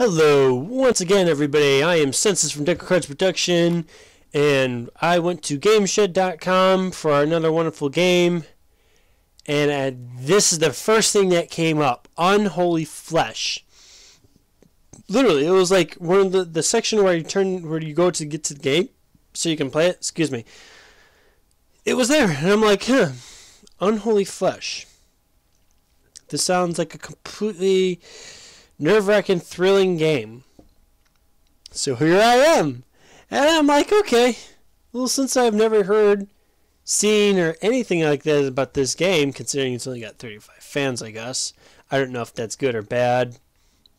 Hello, once again everybody, I am Census from Deck of Cards Production, and I went to gameshed.com for another wonderful game, and this is the first thing that came up, Unholy Flesh. Literally, it was like one of the section where you go to get to the game, so you can play it, excuse me. It was there, and I'm like, Unholy Flesh. This sounds like a completely nerve-wracking, thrilling game. So here I am. And I'm like, okay. Well, since I've never heard, seen, or anything like that about this game, considering it's only got 35 fans, I guess. I don't know if that's good or bad.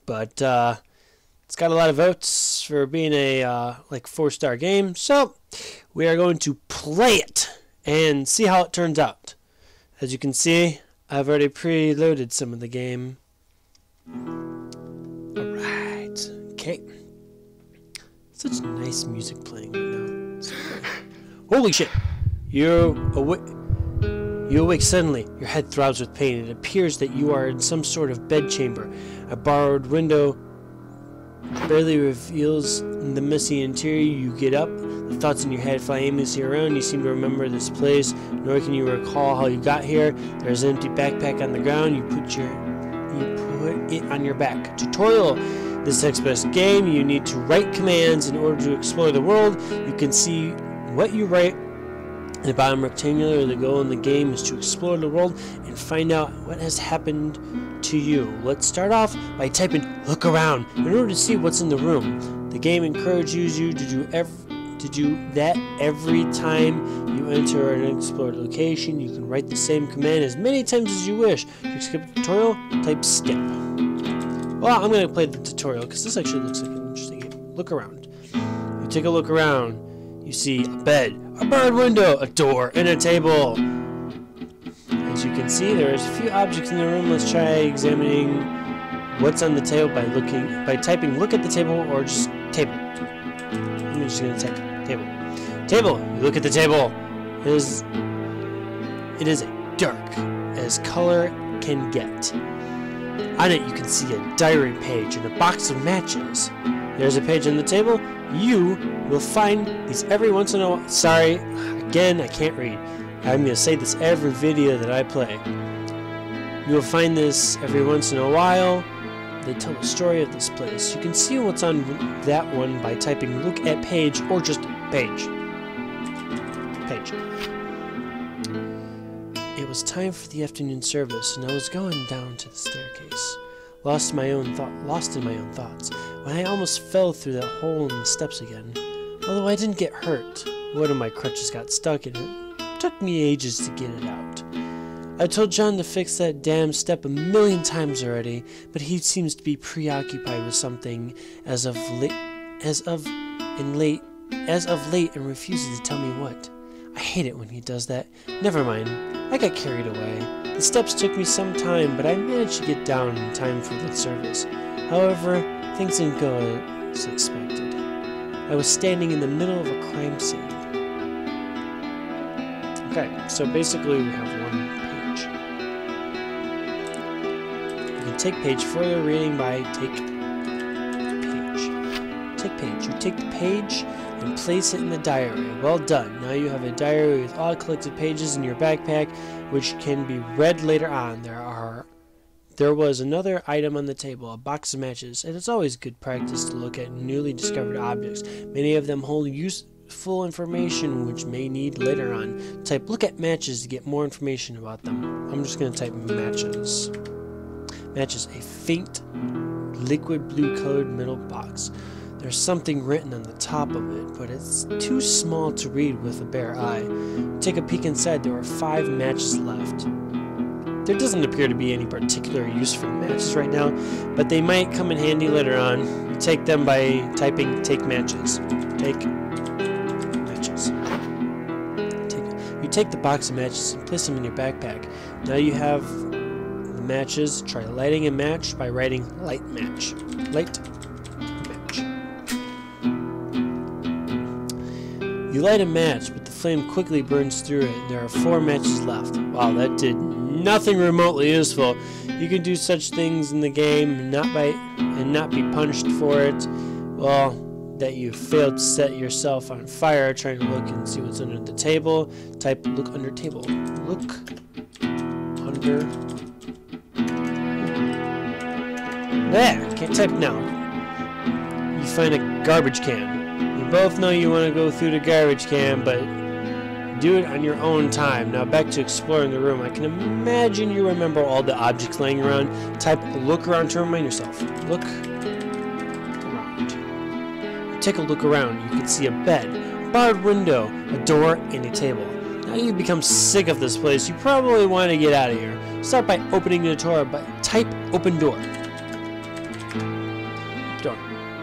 But it's got a lot of votes for being a like 4-star game. So we are going to play it and see how it turns out. As you can see, I've already preloaded some of the game. Alright, okay. Such nice music playing right now. So, holy shit! You awake suddenly. Your head throbs with pain. It appears that you are in some sort of bedchamber. A borrowed window barely reveals the messy interior. You get up. The thoughts in your head fly aimlessly around. You seem to remember this place, nor can you recall how you got here. There's an empty backpack on the ground. You put it on your back. Tutorial. This text-based game, you need to write commands in order to explore the world. You can see what you write in the bottom rectangular. The goal in the game is to explore the world and find out what has happened to you. Let's start off by typing "look around" in order to see what's in the room. The game encourages you to do that every time you enter an explored location. You can write the same command as many times as you wish. To skip the tutorial, type skip. Well, I'm going to play the tutorial because this actually looks like an interesting game. Look around. You take a look around. You see a bed, a barred window, a door, and a table. As you can see, there's a few objects in the room. Let's try examining what's on the table by typing "look at the table" or just "table." I'm just going to type "table." Table. You look at the table. It is dark as color can get. On it, you can see a diary page and a box of matches. There's a page on the table. You will find these every once in a while. Sorry, again, I can't read. I'm going to say this every video that I play. You will find this every once in a while. They tell the story of this place. You can see what's on that one by typing "look at page" or just "page." Page. It was time for the afternoon service, and I was going down to the staircase, lost in my own thoughts, when I almost fell through that hole in the steps again. Although I didn't get hurt, one of my crutches got stuck in it. It took me ages to get it out. I told John to fix that damn step 1,000,000 times already, but he seems to be preoccupied with something as of late and refuses to tell me what. I hate it when he does that. Never mind. I got carried away. The steps took me some time, but I managed to get down in time for the service. However, things didn't go as expected. I was standing in the middle of a crime scene. Okay, so basically we have one page. You can take page further reading by take page. Take page. You take the page and place it in the diary. Well done. Now you have a diary with all collected pages in your backpack, which can be read later on. There was another item on the table, a box of matches, and it's always good practice to look at newly discovered objects. Many of them hold useful information which may need later on. Type "look at matches" to get more information about them. I'm just going to type matches. Matches, a faint liquid blue colored metal box. There's something written on the top of it, but it's too small to read with a bare eye. Take a peek inside. There are 5 matches left. There doesn't appear to be any particular use for matches right now, but they might come in handy later on. You take them by typing "take matches." Take matches. You take the box of matches and place them in your backpack. Now you have the matches. Try lighting a match by writing "light match." Light. You light a match, but the flame quickly burns through it. There are 4 matches left. Wow, that did nothing remotely useful. You can do such things in the game and not be punished for it. Well, that you failed to set yourself on fire trying to look and see what's under the table. Type look under table. Look under. There, can't type now. You find a garbage can. You both know you want to go through the garbage can, but do it on your own time. Now back to exploring the room. I can imagine you remember all the objects laying around. Type look around to remind yourself. Look around. Take a look around. You can see a bed, a barred window, a door, and a table. Now you become sick of this place. You probably want to get out of here. Start by opening the door, but type open door. Door.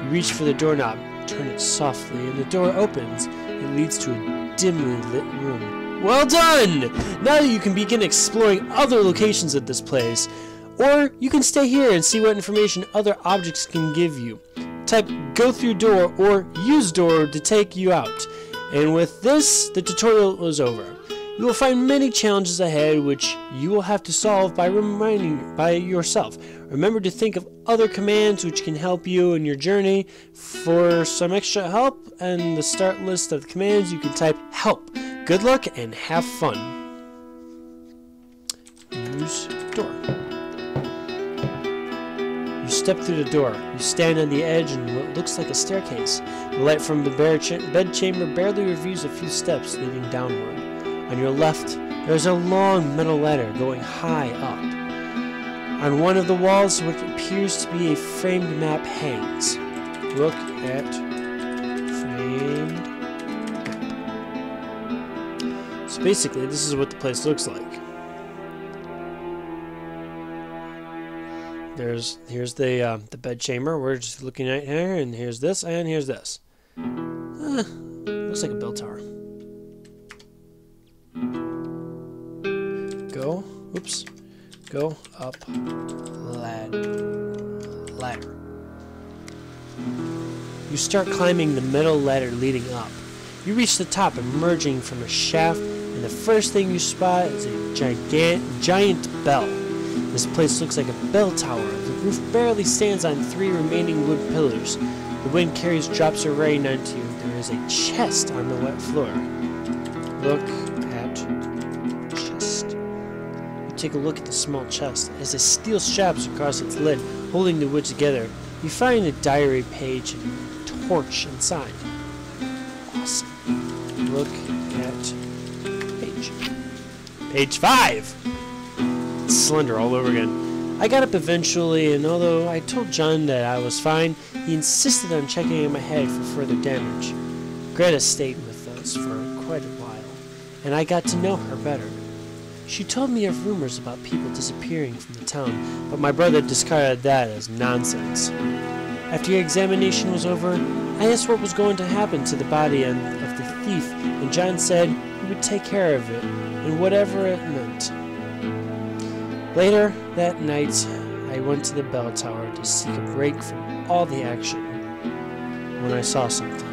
You reach for the doorknob, turn it softly, and the door opens. It leads to a dimly lit room. Well done! Now you can begin exploring other locations at this place. Or you can stay here and see what information other objects can give you. Type go through door or use door to take you out. And with this, the tutorial is over. You will find many challenges ahead which you will have to solve by yourself. Remember to think of other commands which can help you in your journey. For some extra help and the start list of commands, you can type help. Good luck and have fun. Use door. You step through the door. You stand on the edge in what looks like a staircase. The light from the bed chamber barely reveals a few steps leading downward. On your left, there's a long metal ladder going high up. On one of the walls, what appears to be a framed map hangs. Look at framed map. So basically, this is what the place looks like. Here's the bed chamber we're just looking at here, and here's this, and here's this. Looks like a bell tower. Go up ladder. You start climbing the metal ladder leading up. You reach the top, emerging from a shaft, and the first thing you spot is a giant bell. This place looks like a bell tower. The roof barely stands on 3 remaining wood pillars. The wind carries drops of rain onto you. There is a chest on the wet floor. Look at chest. You take a look at the small chest. As the steel straps across its lid, holding the wood together, you find a diary page and a torch inside. Awesome. Look at page. Page 5! It's slender all over again. I got up eventually, and although I told John that I was fine, he insisted on checking in my head for further damage. Greta stayed with us for quite a while, and I got to know her better. She told me of rumors about people disappearing from the town, but my brother discarded that as nonsense. After your examination was over, I asked what was going to happen to the body of the thief, and John said he would take care of it, and whatever it meant. Later that night, I went to the bell tower to seek a break from all the action. When I saw something.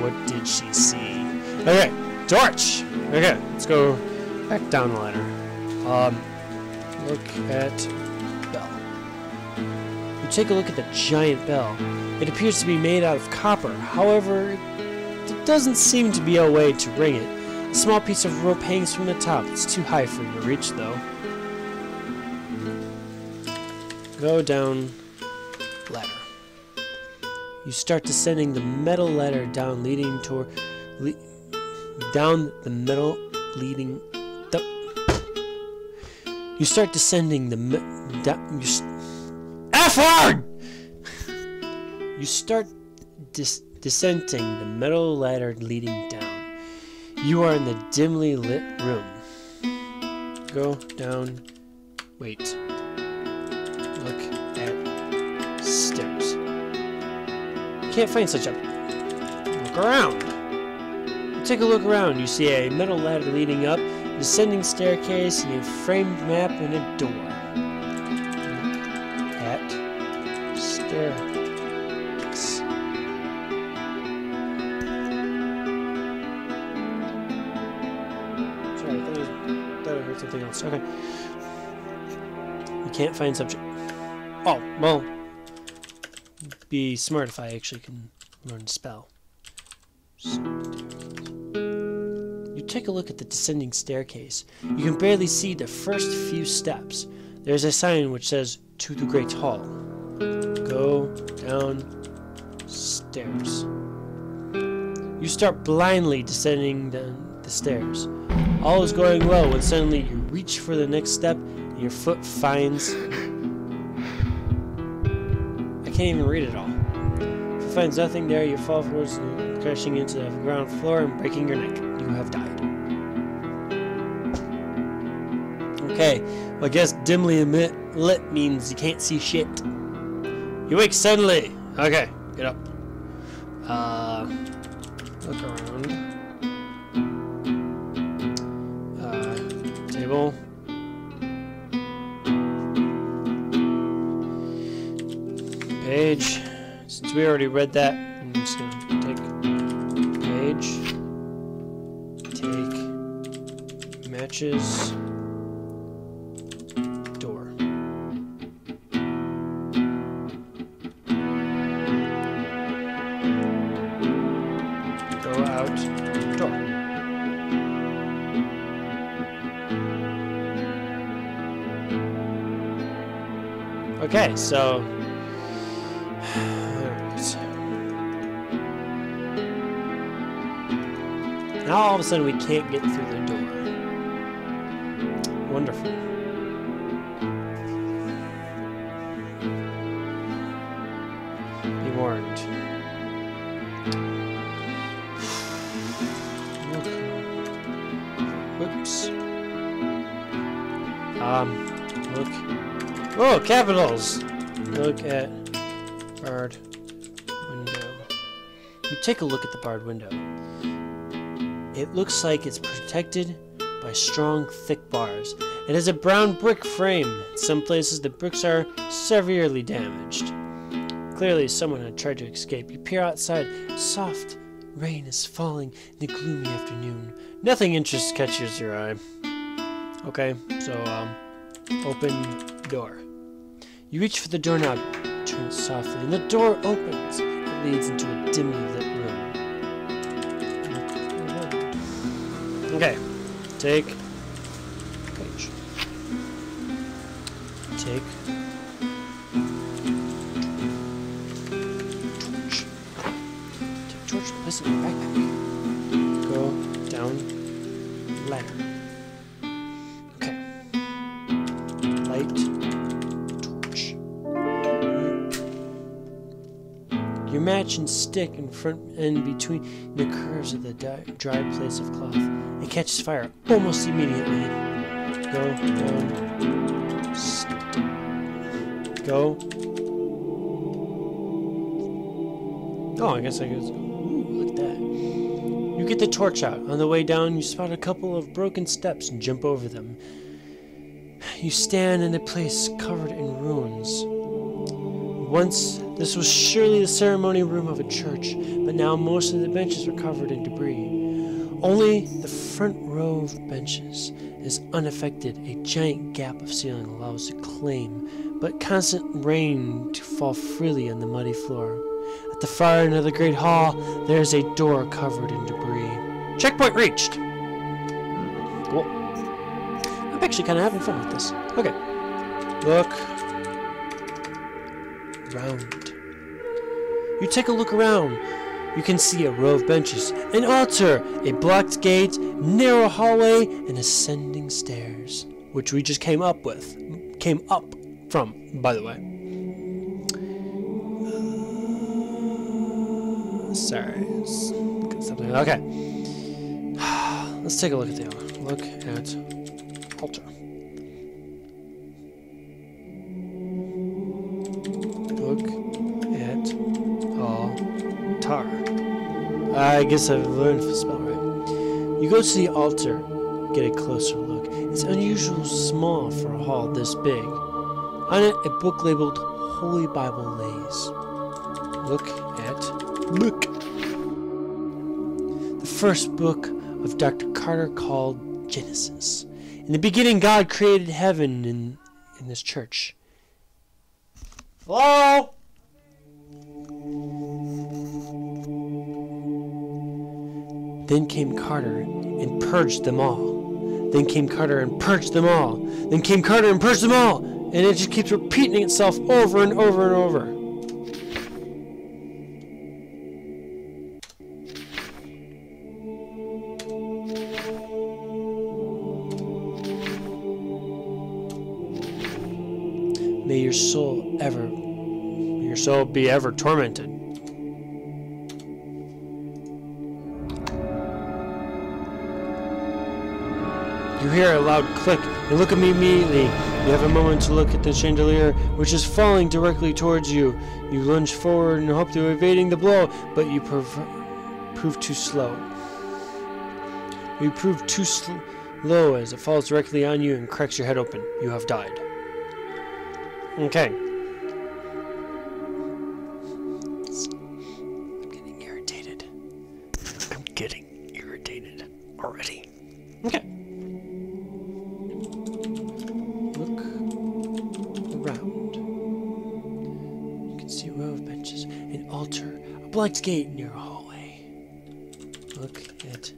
What did she see? Okay, torch! Okay, let's go back down the ladder. Look at bell. You take a look at the giant bell. It appears to be made out of copper. However, there doesn't seem to be a way to ring it. A small piece of rope hangs from the top. It's too high for you to reach, though. Go down ladder. You start descending the metal ladder down, leading toward down the metal leading. You start descending the F word. You start descending the metal ladder leading down. You are in the dimly lit room. Go down. Wait. Look at stairs. Can't find such a. Look around. You take a look around. You see a metal ladder leading up, a descending staircase, and a framed map and a door. Look at staircase. Something something else. Okay. You can't find subject. Oh, well. Be smart if I actually can learn spell. You take a look at the descending staircase. You can barely see the first few steps. There's a sign which says, "To the Great Hall." Go down stairs. You start blindly descending down the stairs. All is going well when suddenly you reach for the next step and your foot finds... I can't even read it all. If it finds nothing there, you fall forwards, crashing into the ground floor and breaking your neck. You have died. Okay, well, I guess dimly lit means you can't see shit. You wake suddenly. Okay, get up. Look around. Table. Page. Since we already read that, I'm just gonna take page. Take matches. Door. Go out. Door. Okay, so now all of a sudden we can't get through the door. Wonderful. Be warned. Whoops. Look. Whoa, capitals! Look at barred window. You take a look at the barred window. It looks like it's protected by strong, thick bars. It has a brown brick frame. In some places, the bricks are severely damaged. Clearly, someone had tried to escape. You peer outside. Soft rain is falling in the gloomy afternoon. Nothing interesting catches your eye. Okay, so, open door. You reach for the doorknob, turn it softly, and the door opens. It leads into a dimly lit room. Okay, take page. Take torch. Take torch, place it in your backpack. Go down ladder. Okay. Light torch. Your match and stick in front and between the curves of the dry place of cloth. It catches fire almost immediately. Go down. Go. Oh, I guess I guess. Ooh, look at that. You get the torch out. On the way down, you spot a couple of broken steps and jump over them. You stand in a place covered in ruins. Once, this was surely the ceremony room of a church, but now most of the benches are covered in debris. Only the front row of benches is unaffected. A giant gap of ceiling allows the claim, but constant rain to fall freely on the muddy floor. At the far end of the great hall, there is a door covered in debris. Checkpoint reached! Cool. I'm actually kind of having fun with this. Okay. Look around. You take a look around. You can see a row of benches, an altar, a blocked gate, narrow hallway, and ascending stairs, which we just came up from, by the way. Sorry, look at something. Okay, let's take a look at the altar. Look at altar. Look at altar. I guess I've learned to spell right. You go to the altar, get a closer look. It's unusually small for a hall this big. On it, a book labeled Holy Bible lays. Look at book. The first book of Dr. Carter called Genesis. In the beginning, God created heaven in this church. Hello? Then came Carter and purged them all. Then came Carter and purged them all. Then came Carter and purged them all. And it just keeps repeating itself over and over and over. May your soul be ever tormented. You hear a loud click and look at me immediately. You have a moment to look at the chandelier, which is falling directly towards you. You lunge forward and hope to evading the blow, but you prove too slow. You prove too slow as it falls directly on you and cracks your head open. You have died. Okay. I'm getting irritated. I'm getting irritated already. Okay. Look around. You can see a row of benches, an altar, a black gate near a hallway. Look at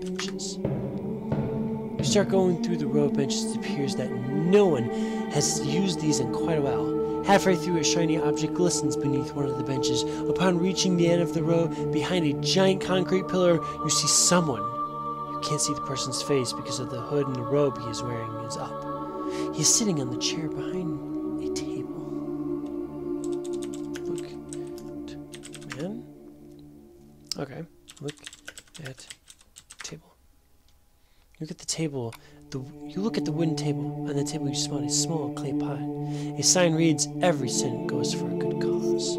benches. You start going through the row of benches. It appears that no one has used these in quite a while. Halfway through, a shiny object glistens beneath one of the benches. Upon reaching the end of the row, behind a giant concrete pillar, you see someone. You can't see the person's face because of the hood and the robe he is wearing is up. He is sitting on the chair behind a table. Look at man. Okay, look at table. Look at the table. You look at the wooden table. On the table you spot a small clay pot. A sign reads, "Every cent goes for a good cause."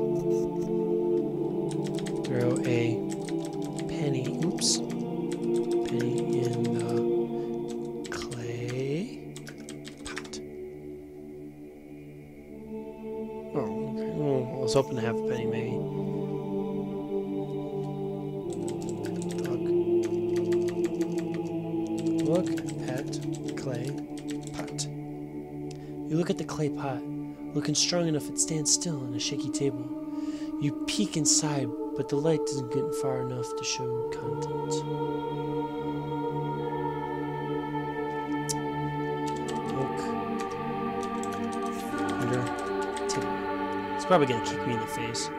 Throw a penny, penny in the clay pot. Oh, okay. Well, I was hoping to have a penny, maybe. Look at clay pot. You look at the clay pot, looking strong enough it stands still on a shaky table. You peek inside, but the light doesn't get far enough to show content. Look under table. It's probably gonna kick me in the face.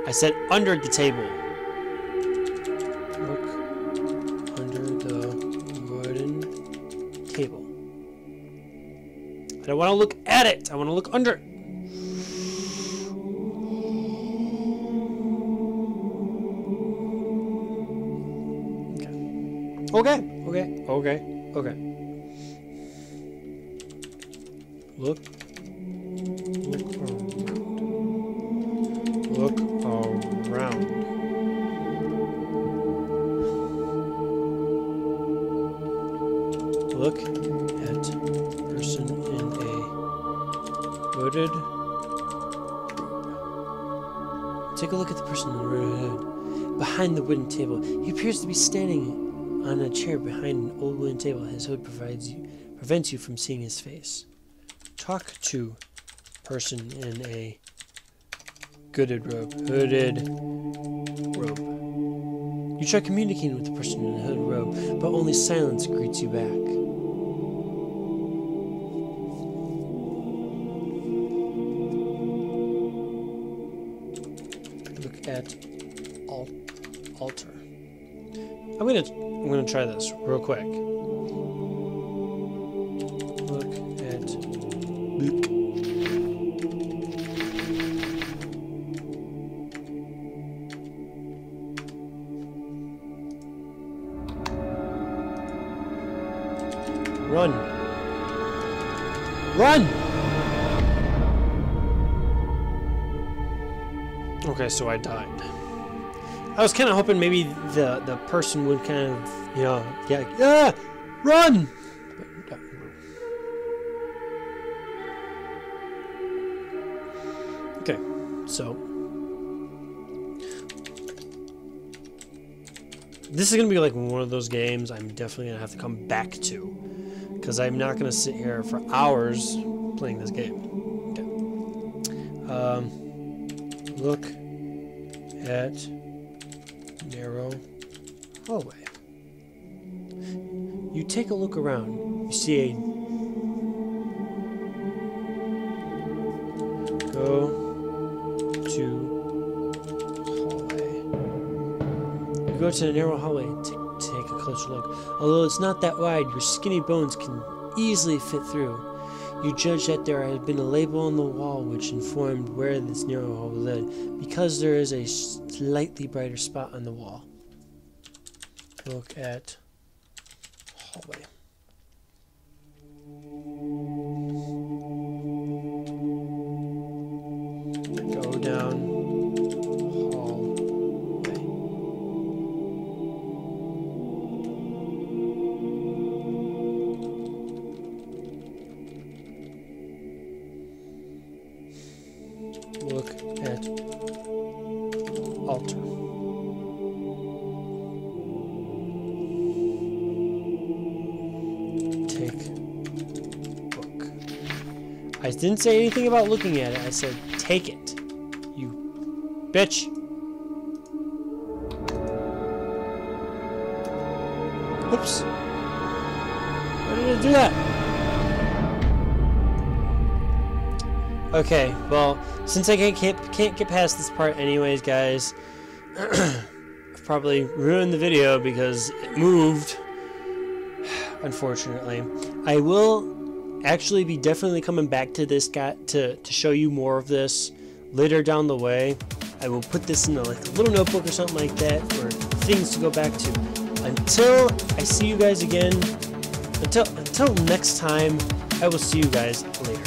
I said under the table. Table. I don't want to look at it. I want to look under it. Okay. Look around. Look at person in a hooded robe. Take a look at the person in the hood. Behind the wooden table, he appears to be standing on a chair behind an old wooden table. His hood prevents you from seeing his face. Talk to person in a hooded robe. You try communicating with the person in the hooded robe, but only silence greets you back. Look at altar. I'm gonna try this real quick. Look at book. Run! Run! Okay, so I died. I was kind of hoping maybe the person would kind of, you know, yeah, run! But, okay, so This is gonna be like one of those games I'm definitely gonna have to come back to, because I'm not gonna sit here for hours playing this game. Okay. Look at narrow hallway. You take a look around. You see a go to hallway. You go to the narrow hallway to take a closer look. Although it's not that wide, your skinny bones can easily fit through. You judge that there had been a label on the wall which informed where this narrow hallway led, because there is a slightly brighter spot on the wall. Look at hallway. Go down hallway. Look at altar. Take book. I didn't say anything about looking at it. I said take it. You bitch. Oops. Why did I do that? Okay, well, since I can't get past this part anyways, guys, I've probably ruined the video because it moved, unfortunately. I will actually be definitely coming back to this guy to show you more of this later down the way. I will put this in like a little notebook or something like that for things to go back to. Until I see you guys again, until next time, I will see you guys later.